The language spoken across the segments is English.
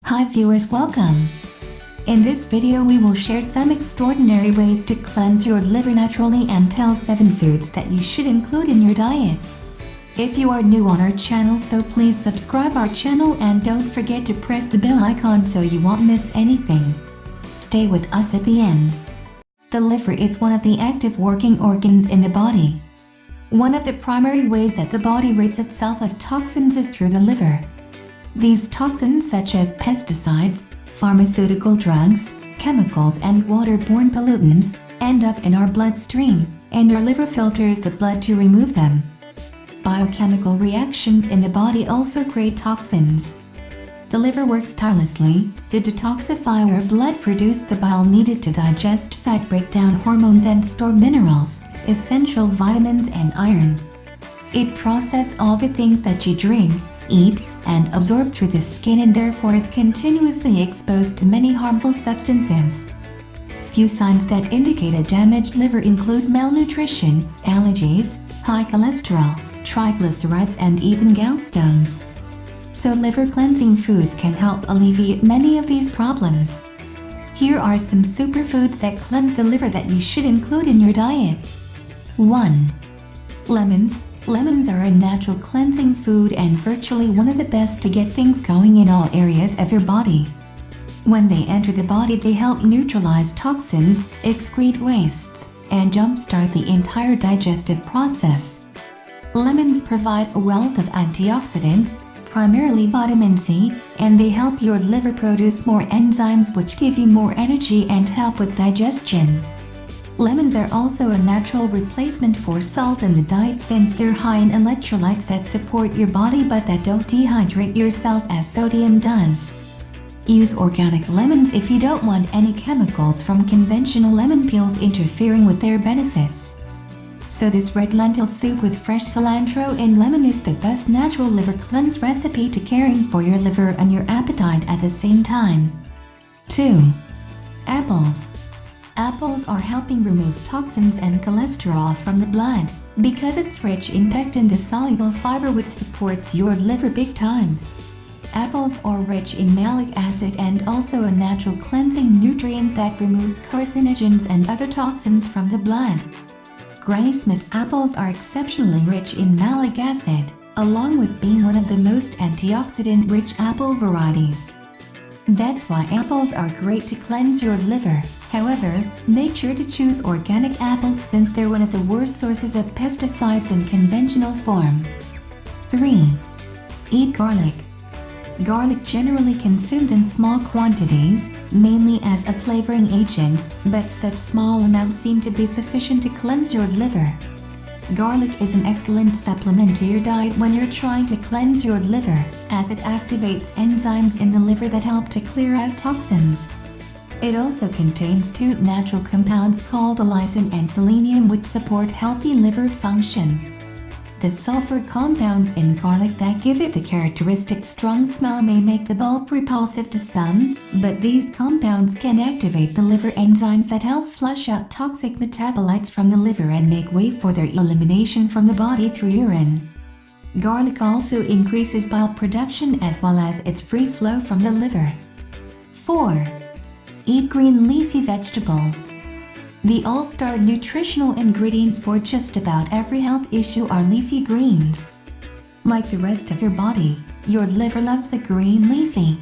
Hi viewers, welcome! In this video we will share some extraordinary ways to cleanse your liver naturally and tell 7 foods that you should include in your diet. If you are new on our channel, so please subscribe our channel and don't forget to press the bell icon so you won't miss anything. Stay with us at the end. The liver is one of the active working organs in the body. One of the primary ways that the body rids itself of toxins is through the liver. These toxins, such as pesticides, pharmaceutical drugs, chemicals and water-borne pollutants, end up in our bloodstream, and our liver filters the blood to remove them. Biochemical reactions in the body also create toxins. The liver works tirelessly to detoxify our blood, produce the bile needed to digest fat, break down hormones and store minerals, essential vitamins and iron. It processes all the things that you drink, eat, and absorb through the skin, and therefore is continuously exposed to many harmful substances. Few signs that indicate a damaged liver include malnutrition, allergies, high cholesterol, triglycerides and even gallstones. So liver cleansing foods can help alleviate many of these problems. Here are some superfoods that cleanse the liver that you should include in your diet. 1. Lemons. Lemons are a natural cleansing food and virtually one of the best to get things going in all areas of your body. When they enter the body, they help neutralize toxins, excrete wastes, and jumpstart the entire digestive process. Lemons provide a wealth of antioxidants, primarily vitamin C, and they help your liver produce more enzymes which give you more energy and help with digestion. Lemons are also a natural replacement for salt in the diet, since they're high in electrolytes that support your body but that don't dehydrate your cells as sodium does. Use organic lemons if you don't want any chemicals from conventional lemon peels interfering with their benefits. So this red lentil soup with fresh cilantro and lemon is the best natural liver cleanse recipe to caring for your liver and your appetite at the same time. 2. Apples. Apples are helping remove toxins and cholesterol from the blood, because it's rich in pectin, the soluble fiber which supports your liver big time. Apples are rich in malic acid and also a natural cleansing nutrient that removes carcinogens and other toxins from the blood. Granny Smith apples are exceptionally rich in malic acid, along with being one of the most antioxidant-rich apple varieties. That's why apples are great to cleanse your liver. However, make sure to choose organic apples since they're one of the worst sources of pesticides in conventional form. 3. Eat garlic. Garlic generally consumed in small quantities, mainly as a flavoring agent, but such small amounts seem to be sufficient to cleanse your liver. Garlic is an excellent supplement to your diet when you're trying to cleanse your liver, as it activates enzymes in the liver that help to clear out toxins. It also contains 2 natural compounds called allicin and selenium which support healthy liver function. The sulfur compounds in garlic that give it the characteristic strong smell may make the bulb repulsive to some, but these compounds can activate the liver enzymes that help flush out toxic metabolites from the liver and make way for their elimination from the body through urine. Garlic also increases bile production as well as its free flow from the liver. 4. Eat green leafy vegetables. The all-star nutritional ingredients for just about every health issue are leafy greens. Like the rest of your body, your liver loves a green leafy.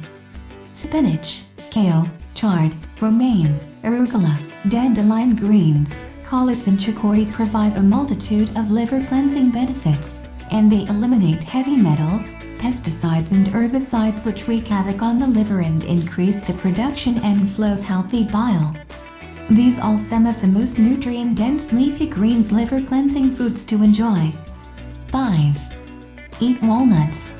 Spinach, kale, chard, romaine, arugula, dandelion greens, collards and chicory provide a multitude of liver cleansing benefits, and they eliminate heavy metals, pesticides and herbicides which wreak havoc on the liver and increase the production and flow of healthy bile. These are some of the most nutrient-dense leafy greens liver cleansing foods to enjoy. 5. Eat walnuts.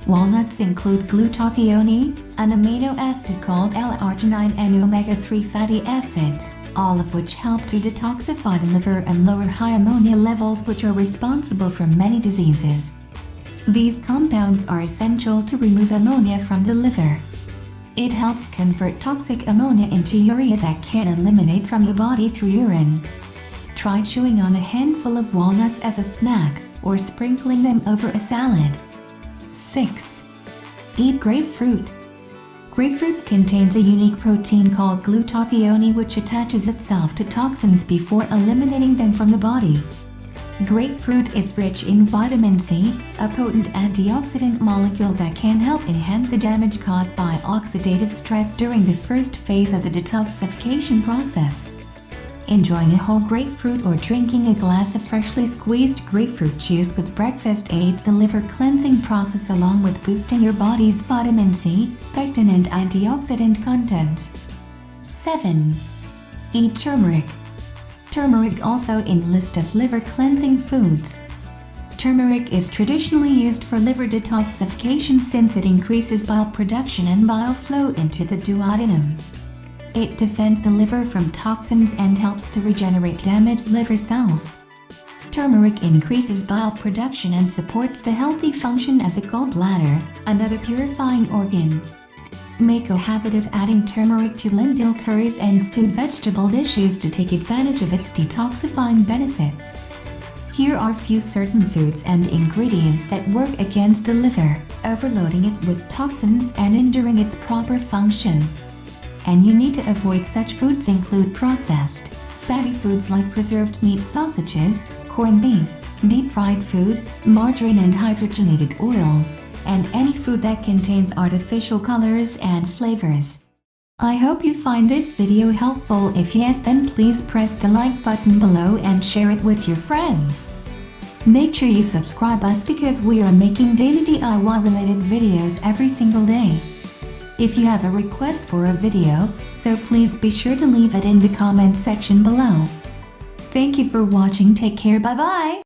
Walnuts include glutathione, an amino acid called L-arginine, and omega-3 fatty acids, all of which help to detoxify the liver and lower high ammonia levels which are responsible for many diseases. These compounds are essential to remove ammonia from the liver. It helps convert toxic ammonia into urea that can eliminate from the body through urine. Try chewing on a handful of walnuts as a snack, or sprinkling them over a salad. 6. Eat grapefruit. Grapefruit contains a unique protein called glutathione which attaches itself to toxins before eliminating them from the body. Grapefruit is rich in vitamin C, a potent antioxidant molecule that can help enhance the damage caused by oxidative stress during the first phase of the detoxification process. Enjoying a whole grapefruit or drinking a glass of freshly squeezed grapefruit juice with breakfast aids the liver cleansing process along with boosting your body's vitamin C, pectin and antioxidant content. 7. Eat turmeric. Turmeric also in list of liver cleansing foods. Turmeric is traditionally used for liver detoxification since it increases bile production and bile flow into the duodenum. It defends the liver from toxins and helps to regenerate damaged liver cells. Turmeric increases bile production and supports the healthy function of the gallbladder, another purifying organ. Make a habit of adding turmeric to lentil curries and stewed vegetable dishes to take advantage of its detoxifying benefits. Here are few certain foods and ingredients that work against the liver, overloading it with toxins and hindering its proper function. And you need to avoid such foods include processed, fatty foods like preserved meat sausages, corned beef, deep-fried food, margarine and hydrogenated oils, and any food that contains artificial colors and flavors. I hope you find this video helpful. If yes, then please press the like button below and share it with your friends. Make sure you subscribe us because we are making daily DIY related videos every single day. If you have a request for a video, so please be sure to leave it in the comment section below. Thank you for watching. Take care. Bye bye.